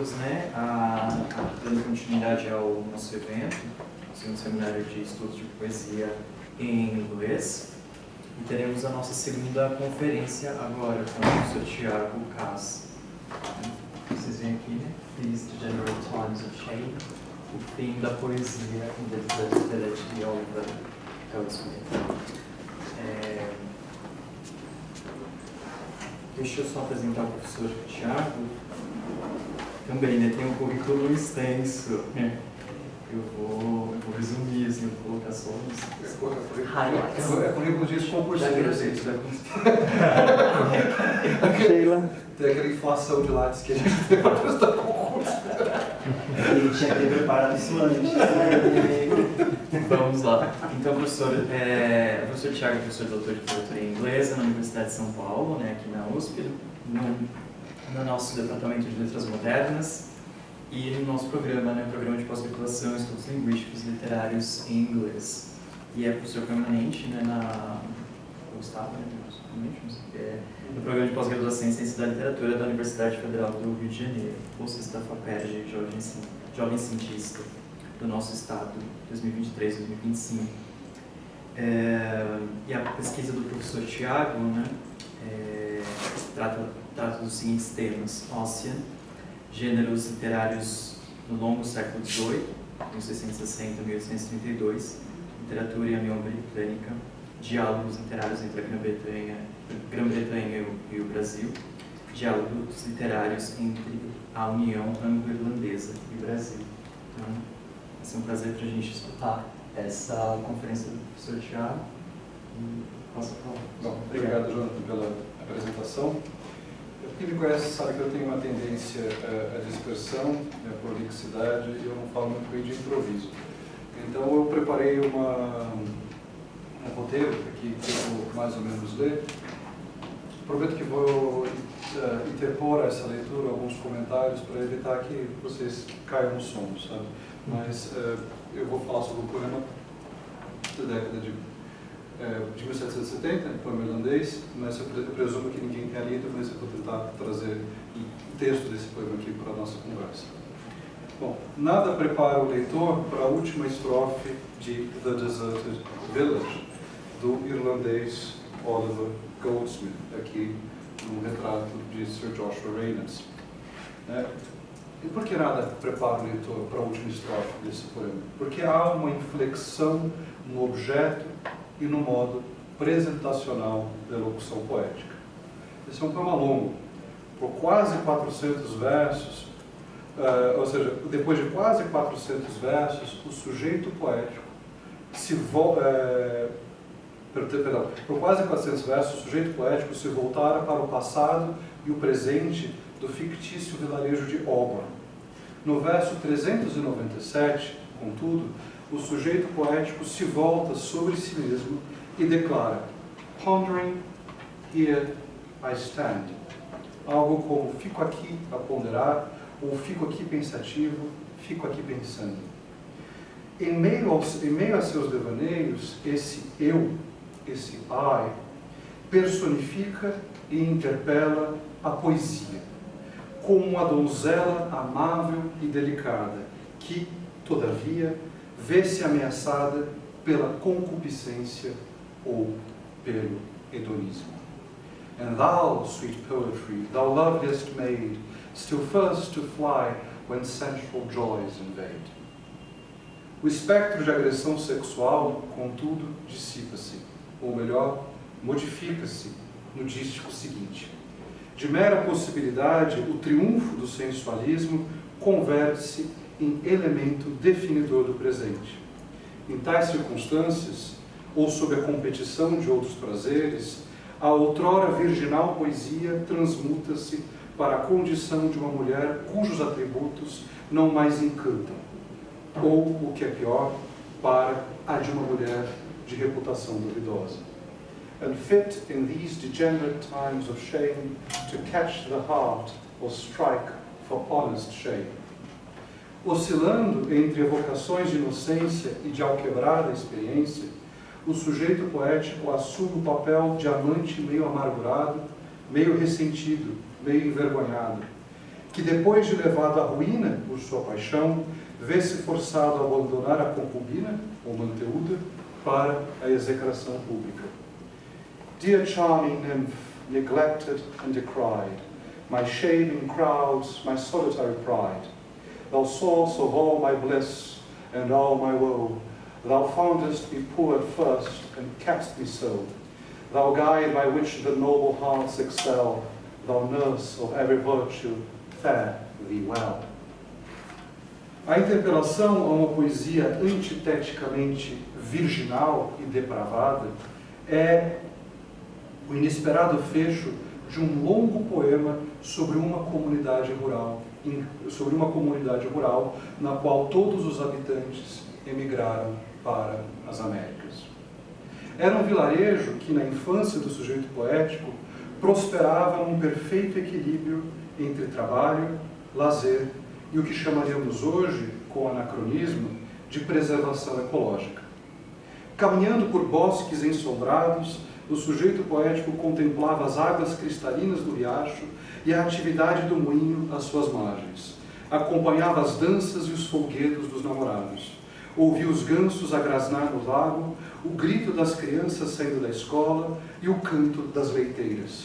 estamos dando continuidade ao nosso evento, um seminário de estudos de poesia em inglês, e teremos a nossa segunda conferência agora com o professor Thiago Kass. Vocês veem aqui, né? These General Times of Shame, o fim da poesia em Village de Oliver Goldsmith. Deixa eu só apresentar o professor Thiago. Também, né, tem um currículo extenso. Eu vou resumir, assim, eu vou colocar só os highlights. É currículo de concurso de receitas. Sheila. Tem aquela inflação de lattes que a gente tem para prestar concurso. Ele tinha que ter preparado isso antes. Vamos lá. Então, o professor Thiago é professor de doutor de literatura inglesa na Universidade de São Paulo, né, aqui na USP, no nosso departamento de letras modernas e no nosso programa, né, programa de pós-graduação em estudos linguísticos e literários em inglês. E é professor permanente, né, no programa de pós-graduação em ciência da literatura da Universidade Federal do Rio de Janeiro, bolsista da FAPERJ, jovem cientista do nosso estado, 2023-2025. E a pesquisa do professor Thiago, né, trata dos seguintes temas: óssea, gêneros literários no longo século XVIII, 1660 a 1832, literatura e a União Britânica, diálogos literários entre a Grã-Bretanha e o Brasil, diálogos literários entre a União Anglo-Irlandesa e o Brasil. Então, vai ser um prazer para a gente escutar essa conferência do professor Thiago. Posso falar? Bom, obrigado, Jonathan, pela apresentação. Quem me conhece sabe que eu tenho uma tendência à dispersão, à prolixidade, e eu não falo muito bem de improviso. Então eu preparei um roteiro aqui que eu vou mais ou menos ler. Prometo que vou interpor a essa leitura alguns comentários para evitar que vocês caiam no sono, sabe? Mas eu vou falar sobre o poema da década de 1770, poema irlandês, mas eu presumo que ninguém tenha lido, mas eu vou tentar trazer o texto desse poema aqui para a nossa conversa. Bom, nada prepara o leitor para a última estrofe de The Deserted Village, do irlandês Oliver Goldsmith, aqui no retrato de Sir Joshua Reynolds. E por que nada prepara o leitor para a última estrofe desse poema? Porque há uma inflexão no objeto e no modo presentacional da locução poética. Esse é um poema longo, por quase 400 versos, ou seja, depois de quase 400 versos, o sujeito poético por quase 400 versos, o sujeito poético se voltara para o passado e o presente do fictício vilarejo de Auburn. No verso 397, contudo, o sujeito poético se volta sobre si mesmo e declara: "Pondering, here I stand." Algo como "fico aqui a ponderar", ou "fico aqui pensativo, fico aqui pensando." Em meio a seus devaneios, esse eu, esse I, personifica e interpela a poesia, como uma donzela amável e delicada, que, todavia, vê-se ameaçada pela concupiscência ou pelo hedonismo. And thou, sweet poetry, thou loveliest maid, still first to fly when sensual joys invade. O espectro de agressão sexual, contudo, dissipa-se, ou melhor, modifica-se no dístico seguinte. De mera possibilidade, o triunfo do sensualismo converte-se em elemento definidor do presente. Em tais circunstâncias, ou sob a competição de outros prazeres, a outrora virginal poesia transmuta-se para a condição de uma mulher cujos atributos não mais encantam, ou, o que é pior, para a de uma mulher de reputação duvidosa. And fit in these degenerate times of shame to catch the heart or strike for honest shame. Oscilando entre evocações de inocência e de alquebrada experiência, o sujeito poético assume o papel de amante meio amargurado, meio ressentido, meio envergonhado, que depois de levado à ruína por sua paixão, vê-se forçado a abandonar a concubina, ou manteuda, para a execração pública. Dear charming nymph, neglected and decried, my shame in crowds, my solitary pride, thou source of all my bliss and all my woe, thou foundest me poor at first and kept'st me so, thou guide by which the noble hearts excel, thou nurse of every virtue, fare thee well. A interpelação a uma poesia antiteticamente virginal e depravada é o inesperado fecho de um longo poema sobre uma comunidade rural, na qual todos os habitantes emigraram para as Américas. Era um vilarejo que, na infância do sujeito poético, prosperava num perfeito equilíbrio entre trabalho, lazer e o que chamaríamos hoje, com anacronismo, de preservação ecológica. Caminhando por bosques ensombrados, o sujeito poético contemplava as águas cristalinas do riacho e a atividade do moinho às suas margens. Acompanhava as danças e os folguedos dos namorados. Ouvia os gansos a grasnar no lago, o grito das crianças saindo da escola e o canto das leiteiras.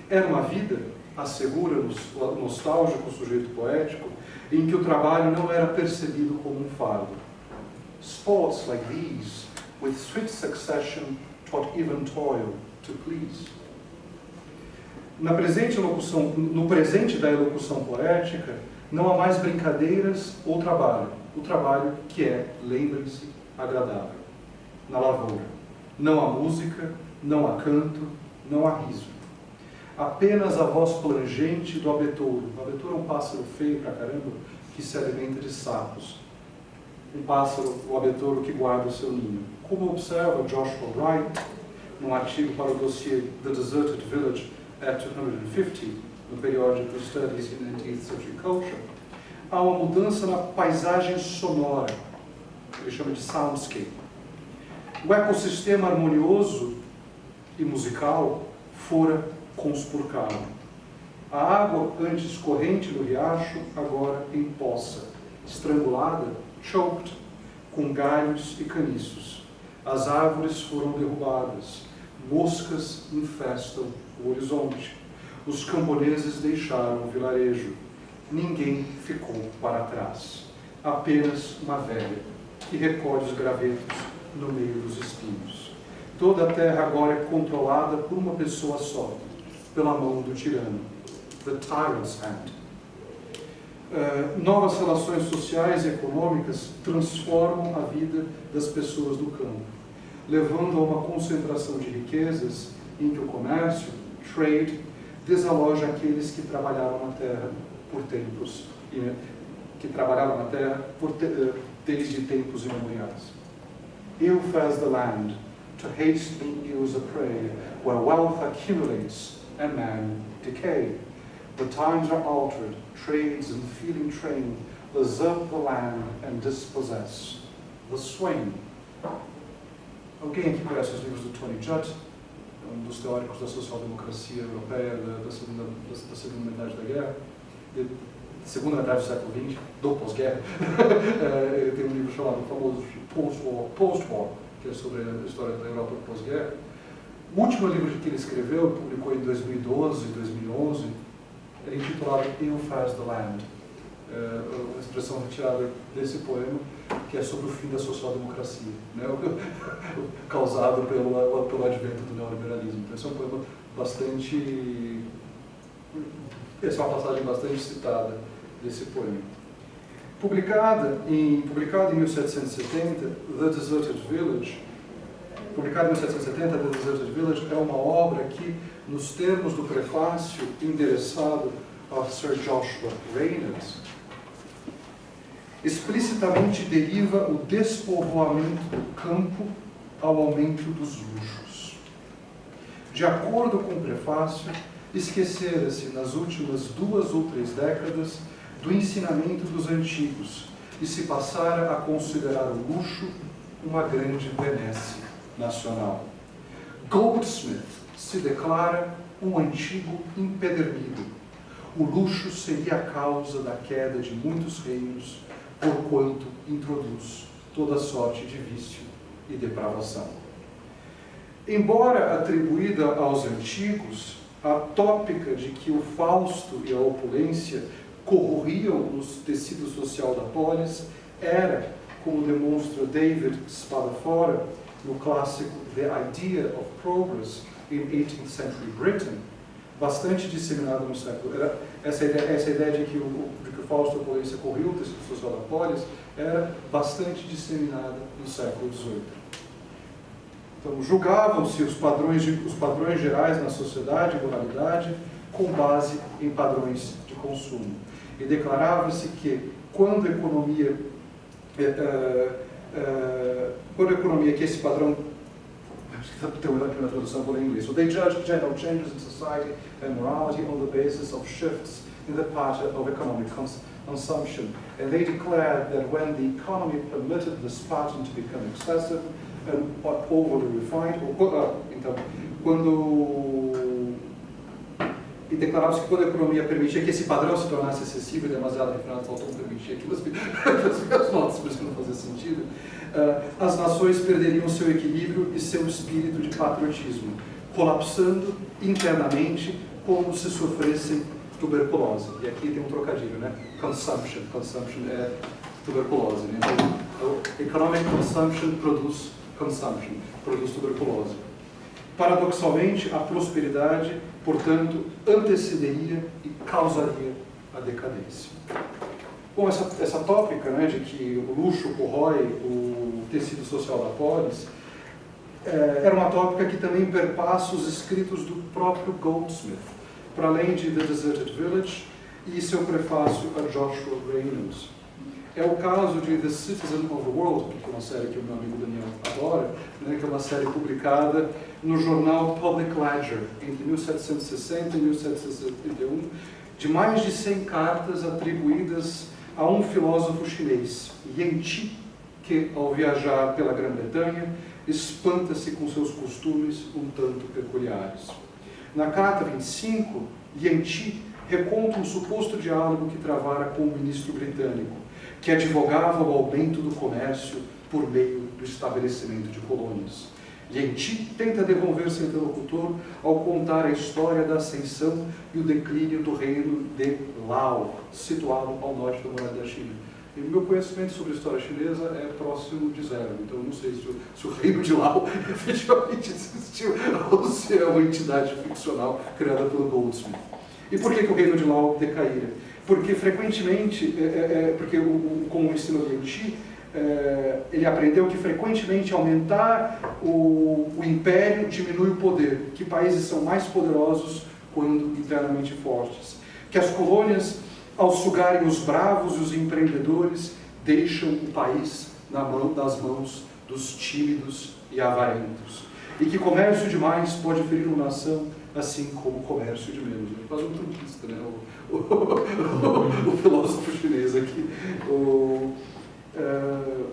Era uma vida, assegura-nos o nostálgico sujeito poético, em que o trabalho não era percebido como um fardo. Sports like these, with swift succession, taught even toil to please. No presente da elocução poética, não há mais brincadeiras ou trabalho. O trabalho que é, lembrem-se, agradável. Na lavoura. Não há música, não há canto, não há riso. Apenas a voz plangente do abetouro. O abetouro é um pássaro feio pra caramba, que se alimenta de sapos. Um pássaro, o abetouro, que guarda o seu ninho. Como observa Joshua Wright, num artigo para o dossiê The Deserted Village at 250, no periódico Studies in 19th Century Culture, há uma mudança na paisagem sonora, que ele chama de soundscape. O ecossistema harmonioso e musical fora conspurcado. A água, antes corrente do riacho, agora empoça, estrangulada, choked, com galhos e caniços. As árvores foram derrubadas, moscas infestam o horizonte. Os camponeses deixaram o vilarejo. Ninguém ficou para trás. Apenas uma velha, que recolhe os gravetos no meio dos espinhos. Toda a terra agora é controlada por uma pessoa só, pela mão do tirano. The tyrant's hand. Novas relações sociais e econômicas transformam a vida das pessoas do campo, levando a uma concentração de riquezas em que o comércio, trade, desaloja aqueles que trabalharam na terra por tempos, desde tempos imemoriais. Ill fares the land, to hastily use a prey, where wealth accumulates and man decay. The times are altered, trades and feeling train usurp the land and dispossess the swain. Alguém aqui conhece os livros do Tony Judt, um dos teóricos da social-democracia europeia da segunda metade da guerra, segunda metade do século XX, do pós-guerra. Ele tem um livro chamado o famoso Post-War, que é sobre a história da Europa pós-guerra. O último livro que ele escreveu, publicou em 2012, 2011, é intitulado Ill Fares the Land, uma expressão retirada desse poema, que é sobre o fim da social-democracia, né? Causado pelo advento do neoliberalismo. Então, esse é um poema bastante... Essa é uma passagem bastante citada desse poema. Publicado em 1770, The Deserted Village, é uma obra que, nos termos do prefácio endereçado a Sir Joshua Reynolds, explicitamente deriva o despovoamento do campo ao aumento dos luxos. De acordo com o prefácio, esquecera-se nas últimas 2 ou 3 décadas do ensinamento dos antigos e se passara a considerar o luxo uma grande benesse nacional. Goldsmith se declara um antigo empedernido. o luxo seria a causa da queda de muitos reinos, porquanto introduz toda sorte de vício e depravação. Embora atribuída aos antigos, a tópica de que o fausto e a opulência corroíam o tecido social da polis era, como demonstra David Spadafora no clássico The Idea of Progress in 18th Century Britain, bastante disseminada no século. Essa ideia de que o fausto e a opulência corroíam o tecido social da polis era bastante disseminada no século XVIII. Então, julgavam-se os padrões gerais na sociedade e moralidade com base em padrões de consumo. E declarava-se que quando a economia que esse padrão, tem uma tradução por inglês, so they judged general changes in society and morality on the basis of shifts in the pattern of economic consumption. And they declared that when the economy permitted this pattern to become excessive and overly refined, então, e declarava-se que quando a economia permitia que esse padrão se tornasse excessivo e demasiado refinado, faltou permitir aquilo, as notas, por isso que não fazia sentido, as nações perderiam seu equilíbrio e seu espírito de patriotismo, colapsando internamente como se sofressem tuberculose. E aqui tem um trocadilho, né? Consumption é tuberculose. Né? Então, economic consumption produz consumption, produz tuberculose. Paradoxalmente, a prosperidade, portanto, antecederia e causaria a decadência. Bom, essa tópica, né, de que o luxo corrói o tecido social da polis, era uma tópica que também perpassa os escritos do próprio Goldsmith, para além de The Deserted Village e seu prefácio a Joshua Reynolds. É o caso de The Citizen of the World, que é uma série que o meu amigo Daniel adora, né, que é uma série publicada no jornal Public Ledger, entre 1760 e 1771, de mais de 100 cartas atribuídas a um filósofo chinês, Yan Qi, que, ao viajar pela Grã-Bretanha, espanta-se com seus costumes um tanto peculiares. Na carta 25, Yan Qi reconta um suposto diálogo que travara com o ministro britânico, que advogava o aumento do comércio por meio do estabelecimento de colônias. Yan Qi tenta devolver seu interlocutor ao contar a história da ascensão e o declínio do reino de Lao, situado ao norte da muralha da China. E o meu conhecimento sobre a história chinesa é próximo de zero, então eu não sei se o reino de Lao efetivamente existiu ou se é uma entidade ficcional criada pelo Goldsmith. E por que o reino de Lao decaíra? Porque frequentemente, como o ensino de Yan Qi, ele aprendeu que frequentemente aumentar o império diminui o poder, que países são mais poderosos quando internamente fortes, que as colônias, ao sugarem os bravos e os empreendedores, deixam o país nas mãos dos tímidos e avarentos, e que comércio demais pode ferir uma nação, assim como comércio de menos. Quase um truquista, né? O filósofo chinês aqui.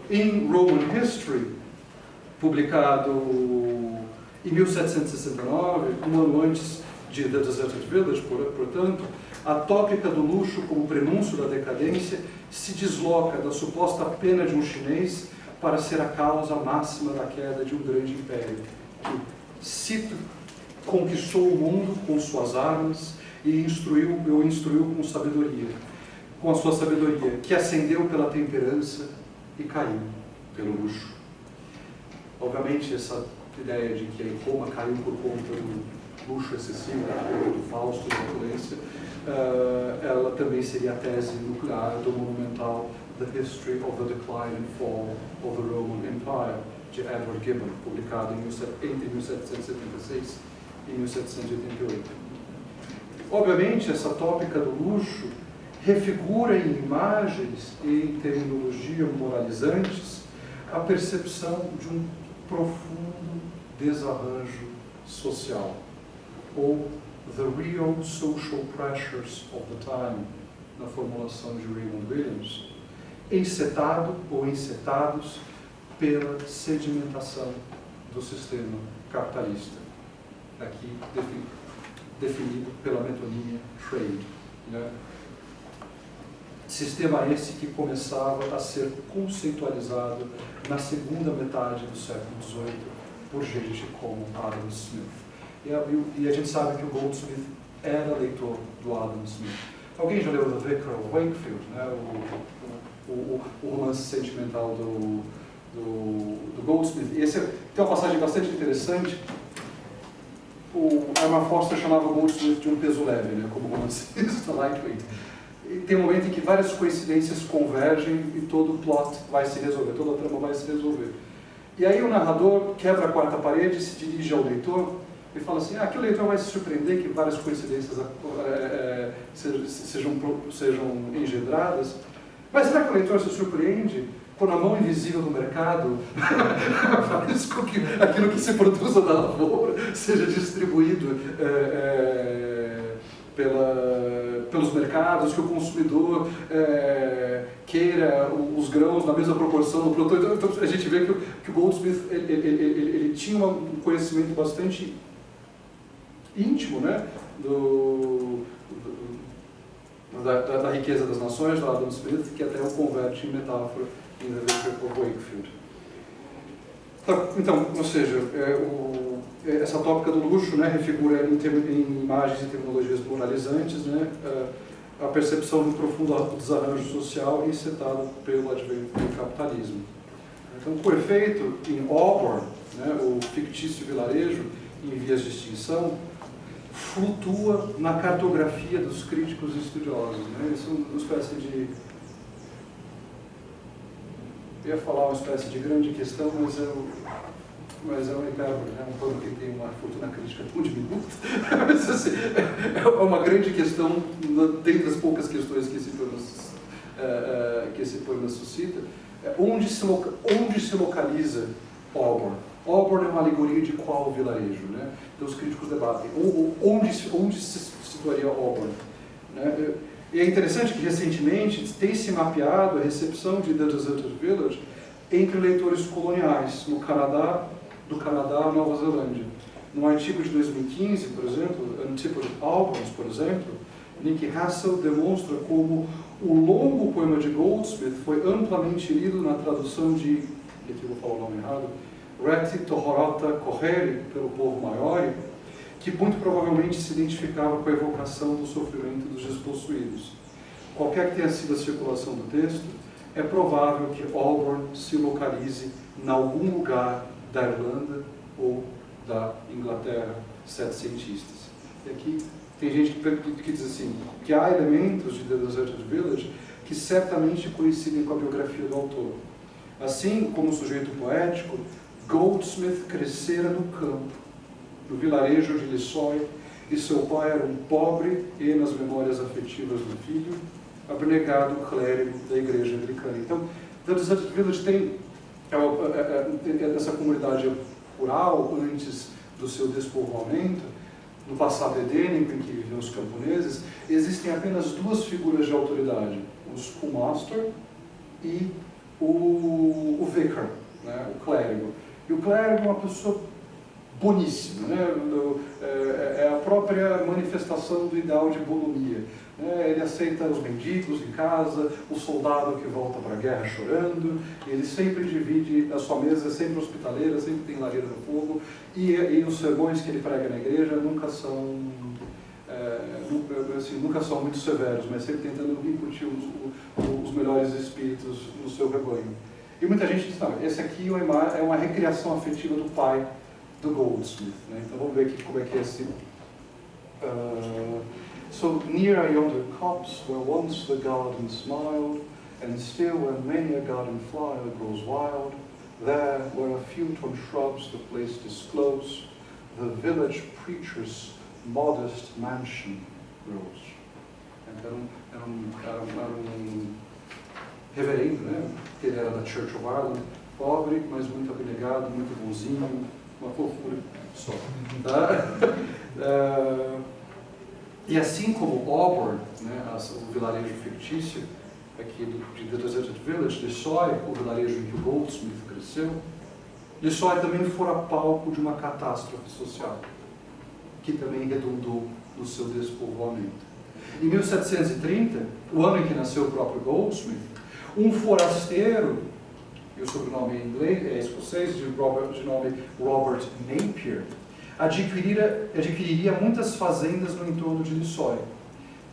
In Roman History, publicado em 1769, um ano antes de The Deserted Village, portanto, a tópica do luxo como prenúncio da decadência se desloca da suposta pena de um chinês para ser a causa máxima da queda de um grande império, que, cito, conquistou o mundo com suas armas e o instruiu com a sua sabedoria, que ascendeu pela temperança e caiu pelo luxo. Obviamente, essa ideia de que Roma caiu por conta do luxo excessivo, do fausto, da opulência, ela também seria a tese nuclear do monumental The History of the Decline and Fall of the Roman Empire, de Edward Gibbon, publicado entre 1776 e 1788. Obviamente, essa tópica do luxo refigura em imagens e em terminologia moralizantes a percepção de um profundo desarranjo social, ou the real social pressures of the time, na formulação de Raymond Williams, encetado ou encetados pela sedimentação do sistema capitalista, aqui definido pela metonímia trade, né? Sistema esse que começava a ser conceitualizado na segunda metade do século XVIII por gente como Adam Smith. E a gente sabe que o Goldsmith era leitor do Adam Smith. Alguém já leu The Vicar of Wakefield, né? O romance sentimental do Goldsmith? E tem uma passagem bastante interessante. O Armand Foster chamava o Goldsmith de um peso leve, né? Como romancista, lightweight. E tem um momento em que várias coincidências convergem e todo o plot vai se resolver, toda a trama vai se resolver. E aí o narrador quebra a quarta parede e se dirige ao leitor e fala assim, que o leitor vai se surpreender que várias coincidências sejam engendradas. Mas será que o leitor se surpreende quando a mão invisível do mercado faz com que aquilo que se produza da lavoura seja distribuído pelos mercados, que o consumidor queira os grãos na mesma proporção do produtor? Então a gente vê que o Goldsmith ele tinha um conhecimento bastante íntimo, né, da riqueza das nações, do Adam Smith, que até o converte em metáfora em The Vicar of Wakefield. Então, ou seja, essa tópica do luxo, né, refigura em imagens e terminologias moralizantes, né, a percepção de um profundo desarranjo social incitado pelo advento do capitalismo. Então, por efeito, em Auburn, né, o fictício vilarejo em vias de extinção flutua na cartografia dos críticos e estudiosos, né? Isso é uma espécie de... Eu ia falar uma espécie de grande questão, mas é um hipérbole, né? Um pano que tem uma fortuna crítica tão diminuta. Mas, assim, é uma grande questão, dentre as poucas questões que esse poema suscita. Onde se localiza Auburn? Auburn é uma alegoria de qual vilarejo, né? Então os críticos debatem onde se situaria Auburn, né? E é interessante que recentemente tem se mapeado a recepção de The Deserted Village entre leitores coloniais do Canadá à Nova Zelândia. Num artigo de 2015, por exemplo, Antipodes Albums, por exemplo, Nick Hassel demonstra como o longo poema de Goldsmith foi amplamente lido na tradução de, e aqui eu vou falar o nome errado, Reti Tohorata Koheri, pelo povo Maori, que muito provavelmente se identificava com a evocação do sofrimento dos despossuídos. Qualquer que tenha sido a circulação do texto, é provável que Auburn se localize em algum lugar da Irlanda ou da Inglaterra setecentista. E aqui tem gente que diz assim, que há elementos de The Deserted Village que certamente coincidem com a biografia do autor. Assim como o sujeito poético, Goldsmith crescera no campo, no vilarejo de Lissoy, e seu pai era um pobre e, nas memórias afetivas do filho, abnegado clérigo da igreja anglicana. Então, The Deserted Village tem essa comunidade rural antes do seu despovoamento, no passado edênico em que viviam os camponeses. Existem apenas duas figuras de autoridade, o master e o vicar, né, o clérigo. E o clérigo é uma pessoa boníssima, né? É a própria manifestação do ideal de bonomia. Né? Ele aceita os mendigos em casa, o soldado que volta para a guerra chorando, ele sempre divide a sua mesa, é sempre hospitaleira, sempre tem lareira no fogo, e os sermões que ele prega na igreja nunca são muito severos, mas sempre tentando incutir os melhores espíritos no seu rebanho. E muita gente diz, não, esse aqui é uma recriação afetiva do pai do Goldsmith. Né? Então vamos ver aqui como é que é esse... So near are yonder copse where once the garden smiled, and still when many a garden flower grows wild, there where a few tall shrubs the place disclose, the village preacher's modest mansion rose. Então era um reverendo, né? Ele era da Church of Ireland, pobre, mas muito abnegado, muito bonzinho, uma fofura só. E assim como Auburn, né, o vilarejo fictício aqui de The Deserted Village, Lissoy, o vilarejo em que o Goldsmith cresceu, Lissoy também fora palco de uma catástrofe social, que também redundou no seu despovoamento. Em 1730, o ano em que nasceu o próprio Goldsmith, um forasteiro, e o sobrenome em inglês é escocês, de nome Robert Napier, adquiriria muitas fazendas no entorno de Lissoy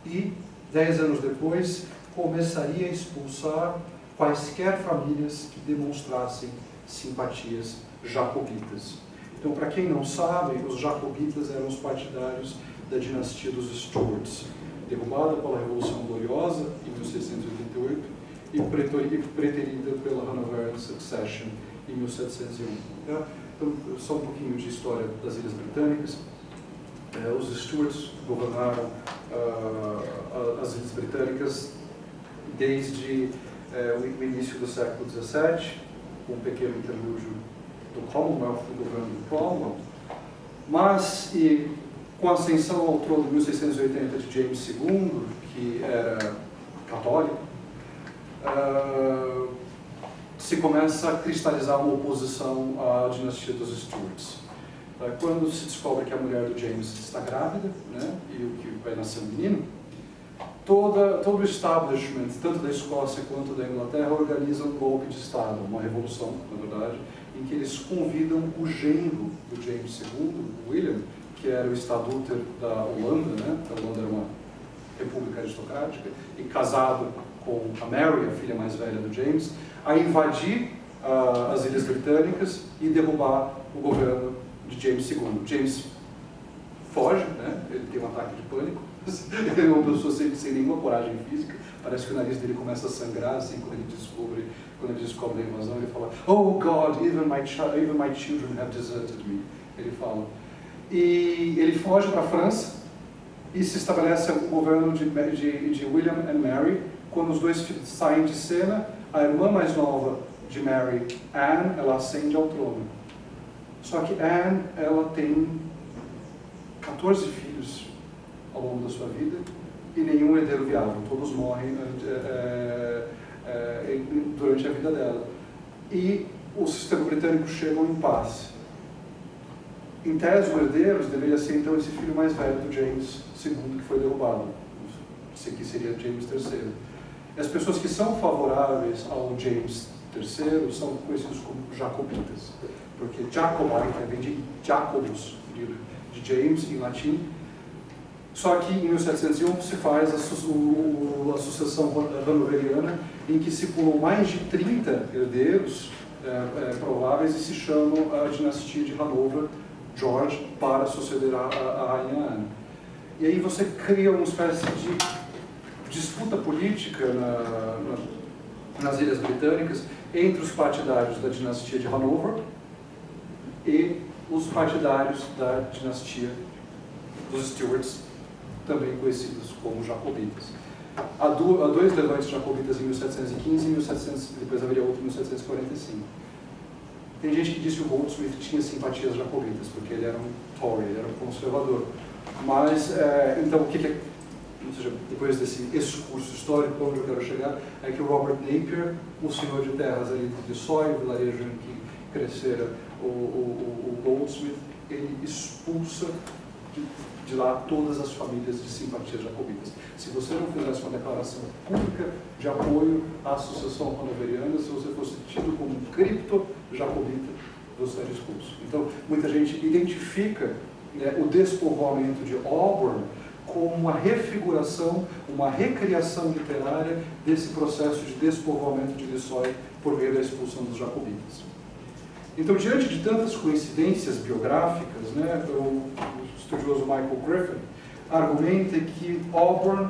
e, 10 anos depois, começaria a expulsar quaisquer famílias que demonstrassem simpatias jacobitas. Então, para quem não sabe, os jacobitas eram os partidários da dinastia dos Stuarts, derrubada pela Revolução Gloriosa em 1688 e preterida pela Hanoverian Succession em 1701. Então, só um pouquinho de história das Ilhas Britânicas. Os Stuarts governaram as Ilhas Britânicas desde o início do século XVII, com um pequeno interlúdio do Commonwealth, do governo do Cromwell, mas com a ascensão ao trono de 1680 de James II, que era católico, se começa a cristalizar uma oposição à dinastia dos Stuarts. Quando se descobre que a mulher do James está grávida, né, e que vai nascer um menino, todo o establishment, tanto da Escócia quanto da Inglaterra, organiza um golpe de Estado, uma revolução, na verdade, em que eles convidam o genro do James II, William, que era o estadúter da Holanda, né? A Holanda era uma república aristocrática, e casado com a Mary, a filha mais velha do James, a invadir as Ilhas Britânicas e derrubar o governo de James II. James foge, né? Ele tem um ataque de pânico, ele é uma pessoa sem nenhuma coragem física, parece que o nariz dele começa a sangrar assim, quando ele descobre a invasão. Ele fala, "Oh God, even my children have deserted me." Ele fala. E ele foge para a França e se estabelece o governo de William and Mary. Quando os dois saem de cena, a irmã mais nova de Mary, Anne, ela ascende ao trono. Só que Anne, ela tem 14 filhos ao longo da sua vida e nenhum herdeiro viável. Todos morrem durante a vida dela. E o sistema britânico chega em paz. Em tese, o herdeiro deveria ser então esse filho mais velho do James II, que foi derrubado. Esse aqui seria James III. E as pessoas que são favoráveis ao James III são conhecidos como jacobitas, porque Jacobite vem de Jacobus, de James em latim. Só que em 1701 se faz a sucessão hanoveriana, em que se pulam mais de 30 herdeiros prováveis e se chamam a dinastia de Hanover, George, para suceder a rainha Anne. E aí você cria uma espécie de disputa política nas Ilhas Britânicas entre os partidários da dinastia de Hanover e os partidários da dinastia dos Stuarts, também conhecidos como jacobitas. Há dois levantes jacobitas em 1715 e depois haveria outro em 1745. Tem gente que diz que o Goldsmith tinha simpatias jacobitas, porque ele era um Tory, ele era um conservador. Mas, então, o que é... Ou seja, depois desse excurso histórico, onde eu quero chegar, é que o Robert Napier, o senhor de terras ali de Lissoy, o vilarejo em que crescera o Goldsmith, ele expulsa de lá todas as famílias de simpatias jacobitas. Se você não fizesse uma declaração pública de apoio à sucessão hanoveriana, se você fosse tido como cripto-jacobita, você era expulso. Então, muita gente identifica o despovoamento de Auburn como uma refiguração, uma recriação literária desse processo de despovoamento de Lissoy por meio da expulsão dos jacobitas. Então, diante de tantas coincidências biográficas, o estudioso Michael Griffin argumenta que Auburn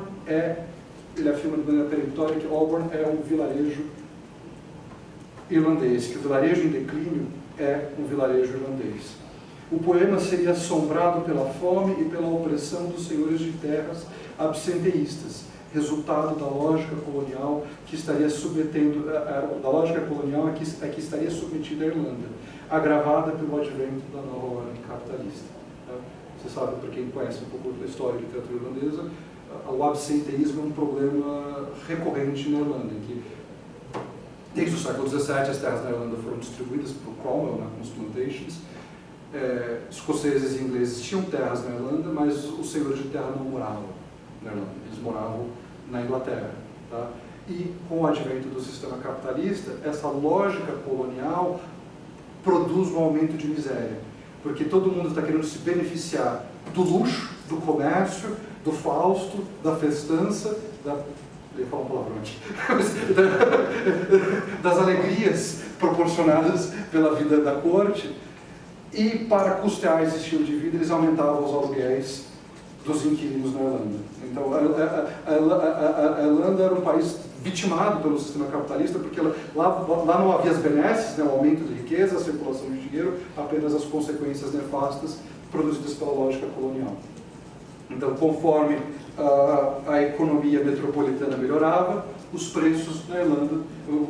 ele afirma de maneira peremptória que Auburn é um vilarejo irlandês, que o vilarejo em declínio é um vilarejo irlandês. O poema seria assombrado pela fome e pela opressão dos senhores de terras absenteístas, resultado da lógica colonial que estaria que estaria submetida a Irlanda, agravada pelo advento da nova ordem capitalista. Você sabe, para quem conhece um pouco da história e literatura irlandesa, o absenteísmo é um problema recorrente na Irlanda, em que desde o século XVII as terras na Irlanda foram distribuídas por Cromwell, nas plantations. Escoceses e ingleses tinham terras na Irlanda, mas os senhores de terra não moravam. na Irlanda, eles moravam na Inglaterra. Tá? E com o advento do sistema capitalista, essa lógica colonial produz um aumento de miséria, porque todo mundo está querendo se beneficiar do luxo, do comércio, do fausto, da festança, eu ia falar um palavrão aqui, das alegrias proporcionadas pela vida da corte, e para custear esse estilo de vida eles aumentavam os aluguéis dos inquilinos na Irlanda. Então a Irlanda era um país vitimado pelo sistema capitalista, porque lá não havia as benesses, né, o aumento de riqueza, a circulação de dinheiro, apenas as consequências nefastas produzidas pela lógica colonial. Então, conforme a economia metropolitana melhorava, os preços na Irlanda,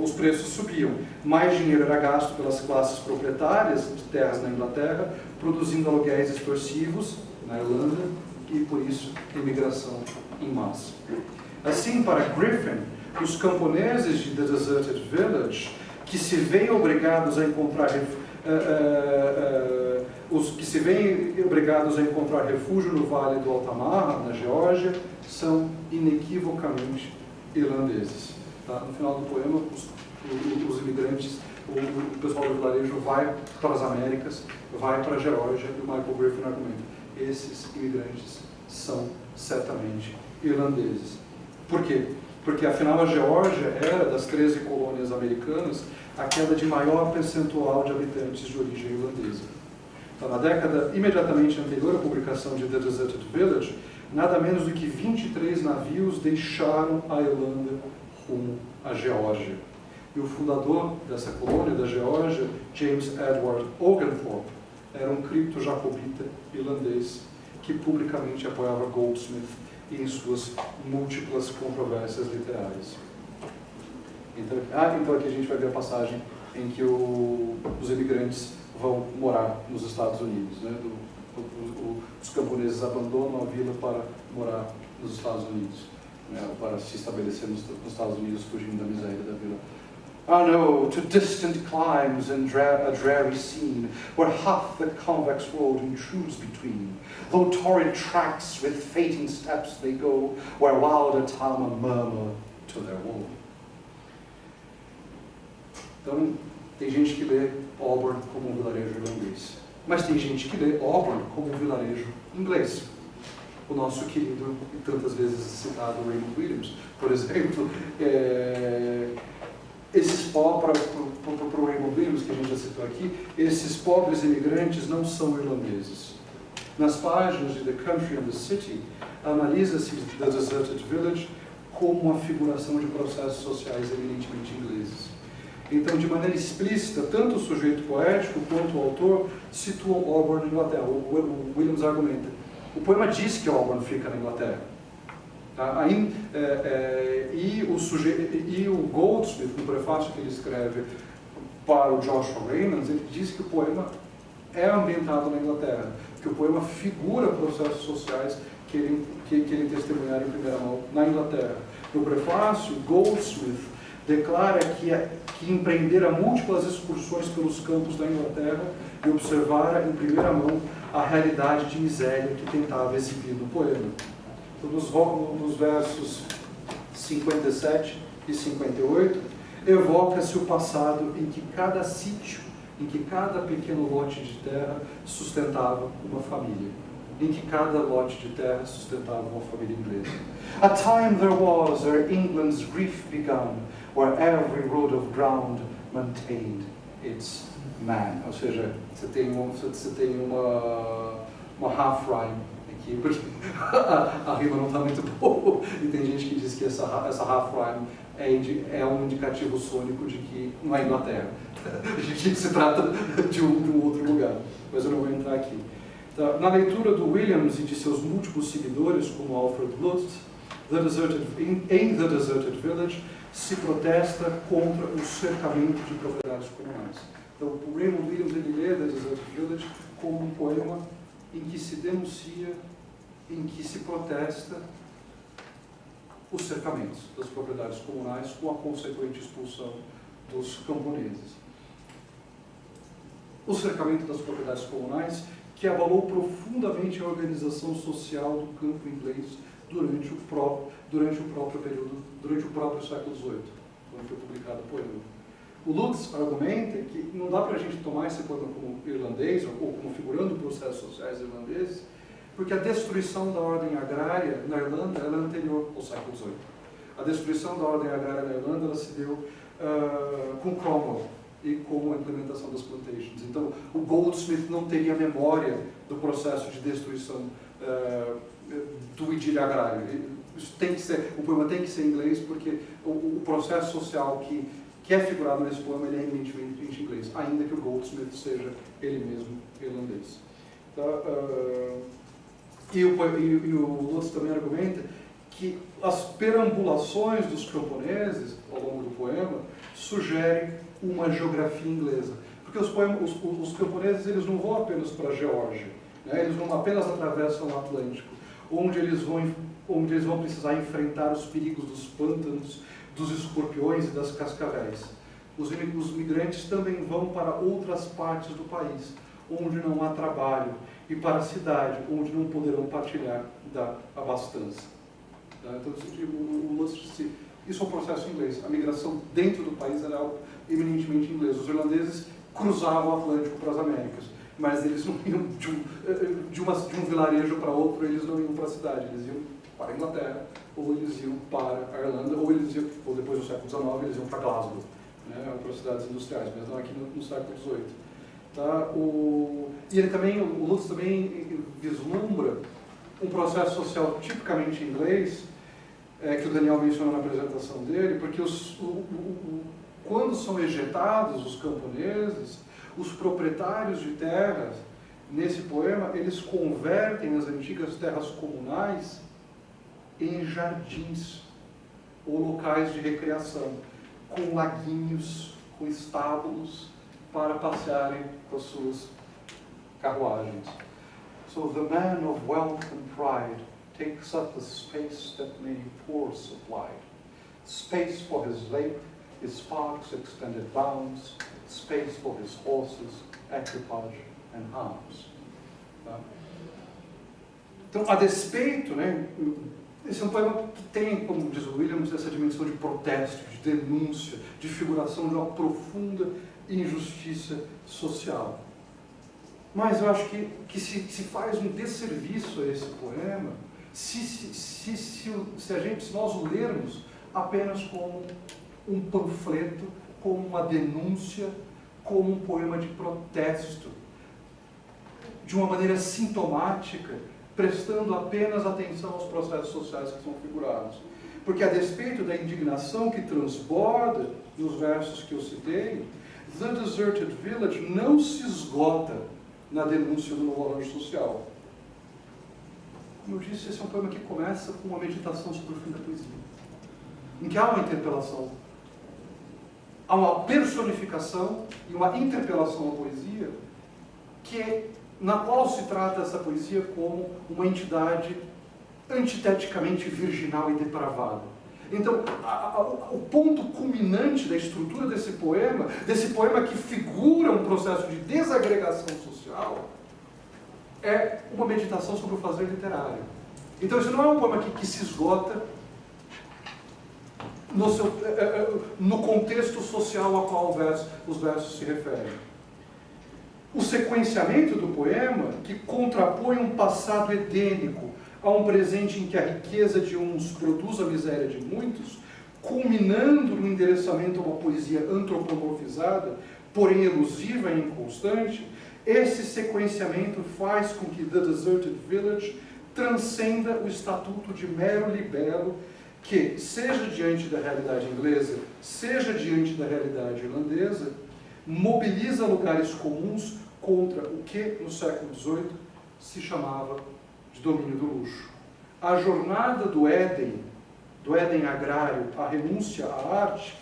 os preços subiam. Mais dinheiro era gasto pelas classes proprietárias de terras na Inglaterra, produzindo aluguéis extorsivos na Irlanda e, por isso, imigração em massa. Assim, para Griffin, os camponeses de The Deserted Village, que se veem obrigados a encontrar refúgio no Vale do Altamaha, na Geórgia, são inequivocamente irlandeses. Tá? No final do poema, os imigrantes, o pessoal do vilarejo vai para as Américas, vai para a Geórgia, e o Michael Griffin argumenta: esses imigrantes são certamente irlandeses. Por quê? Porque, afinal, a Geórgia era, das 13 colônias americanas, aquela de maior percentual de habitantes de origem irlandesa. Então, na década imediatamente anterior à publicação de The Deserted Village, nada menos do que 23 navios deixaram a Irlanda rumo à Geórgia. E o fundador dessa colônia, da Geórgia, James Edward Oglethorpe, era um cripto-jacobita irlandês que publicamente apoiava Goldsmith em suas múltiplas controvérsias literárias. Então aqui a gente vai ver a passagem em que os imigrantes vão morar nos Estados Unidos. Né? Os camponeses abandonam a vila para morar nos Estados Unidos, né? Para se estabelecer nos Estados Unidos, fugindo da miséria da vila. Ah, no, to distant climes and a dreary scene, where half the convex road intrudes between. Though torrid tracks with fating steps they go, where wild Atama murmur to their woe. Então, tem gente que lê Auburn como um vilarejo irlandês, mas tem gente que lê Auburn como um vilarejo inglês. O nosso querido e tantas vezes citado Raymond Williams, por exemplo, para o Raymond Williams, que a gente já citou aqui, esses pobres imigrantes não são irlandeses. Nas páginas de The Country and the City, analisa-se The Deserted Village como uma figuração de processos sociais eminentemente ingleses. Então, de maneira explícita, tanto o sujeito poético quanto o autor situam Auburn na Inglaterra. O Williams argumenta: o poema diz que Auburn fica na Inglaterra. Tá? E o Goldsmith, no prefácio que ele escreve para o Joshua Reynolds, ele diz que o poema é ambientado na Inglaterra, que o poema figura processos sociais que ele testemunhar em primeira mão na Inglaterra. No prefácio, Goldsmith declara que empreendera múltiplas excursões pelos campos da Inglaterra e observara em primeira mão a realidade de miséria que tentava exibir no poema. Então, nos versos 57 e 58, evoca-se o passado em que cada sítio, em que cada pequeno lote de terra sustentava uma família, em que cada lote de terra sustentava uma família inglesa. A time there was ere England's grief begun, where every road of ground maintained its man. Ou seja, você tem uma half rhyme aqui, porque a rima não está muito boa, e tem gente que diz que essa half rhyme é um indicativo sônico de que não é Inglaterra, de que se trata de um outro lugar, mas eu não vou entrar aqui. Então, na leitura do Williams e de seus múltiplos seguidores, como Alfred Lutz, em The Deserted Village, se protesta contra o cercamento de propriedades comunais. Então, o Raymond Williams lê The Deserted Village como um poema em que se denuncia, em que se protesta os cercamentos das propriedades comunais com a consequente expulsão dos camponeses. O cercamento das propriedades comunais que abalou profundamente a organização social do campo inglês durante o próprio período, durante o próprio século XVIII, quando foi publicado o poema. O Lutz argumenta que não dá para a gente tomar esse poema como irlandês ou como figurando processos sociais irlandeses, porque a destruição da ordem agrária na Irlanda ela é anterior ao século XVIII. A destruição da ordem agrária na Irlanda ela se deu com Cromwell e com a implementação das plantations. Então, o Goldsmith não teria memória do processo de destruição do idílio agrário. Isso tem que ser, o poema tem que ser em inglês, porque o processo social que é figurado nesse poema ele é eminentemente inglês, ainda que o Goldsmith seja ele mesmo irlandês. Tá? E o Lutz também argumenta que as perambulações dos camponeses ao longo do poema sugerem uma geografia inglesa. Porque os camponeses eles não vão apenas para a Geórgia, né? Eles não apenas atravessam o Atlântico, onde eles vão precisar enfrentar os perigos dos pântanos, dos escorpiões e das cascavéis. Os migrantes também vão para outras partes do país, onde não há trabalho, e para a cidade, onde não poderão partilhar da abastança. Tá? Então, isso é um processo inglês. A migração dentro do país era algo eminentemente inglês. Os irlandeses cruzavam o Atlântico para as Américas, mas eles não iam de um vilarejo para outro, eles não iam para a cidade, eles iam para a Inglaterra, ou eles iam para a Irlanda, ou depois do século XIX, eles iam para Glasgow, né, para as cidades industriais, mas não aqui no século XVIII. Tá? E o Lutz também vislumbra um processo social tipicamente inglês, que o Daniel mencionou na apresentação dele, porque quando são ejetados os camponeses, os proprietários de terras, nesse poema, eles convertem as antigas terras comunais em jardins ou locais de recreação, com laguinhos, com estábulos, para passearem com as suas carruagens. So the man of wealth and pride takes up a space that many poor supplied. Space for his lake, his park's extended bounds, space for his horses, equipage and arms. Tá? Então, a despeito, né, esse é um poema que tem, como diz o Williams, essa dimensão de protesto, de denúncia, de figuração de uma profunda injustiça social. Mas eu acho que se faz um desserviço a esse poema se nós o lermos apenas como um panfleto, como uma denúncia, como um poema de protesto, de uma maneira sintomática, prestando apenas atenção aos processos sociais que são figurados. Porque, a despeito da indignação que transborda nos versos que eu citei, The Deserted Village não se esgota na denúncia do novo arranjo social. Como eu disse, esse é um poema que começa com uma meditação sobre o fim da poesia, em que há uma interpelação, há uma personificação e uma interpelação à poesia, na qual se trata essa poesia como uma entidade antiteticamente virginal e depravada. Então, o ponto culminante da estrutura desse poema que figura um processo de desagregação social, é uma meditação sobre o fazer literário. Então, isso não é um poema que se esgota no contexto social ao qual os versos se referem. O sequenciamento do poema, que contrapõe um passado edênico a um presente em que a riqueza de uns produz a miséria de muitos, culminando no endereçamento a uma poesia antropomorfizada, porém elusiva e inconstante, esse sequenciamento faz com que The Deserted Village transcenda o estatuto de mero libelo que, seja diante da realidade inglesa, seja diante da realidade irlandesa, mobiliza lugares comuns contra o que, no século XVIII, se chamava de domínio do luxo. A jornada do Éden agrário, a renúncia à arte,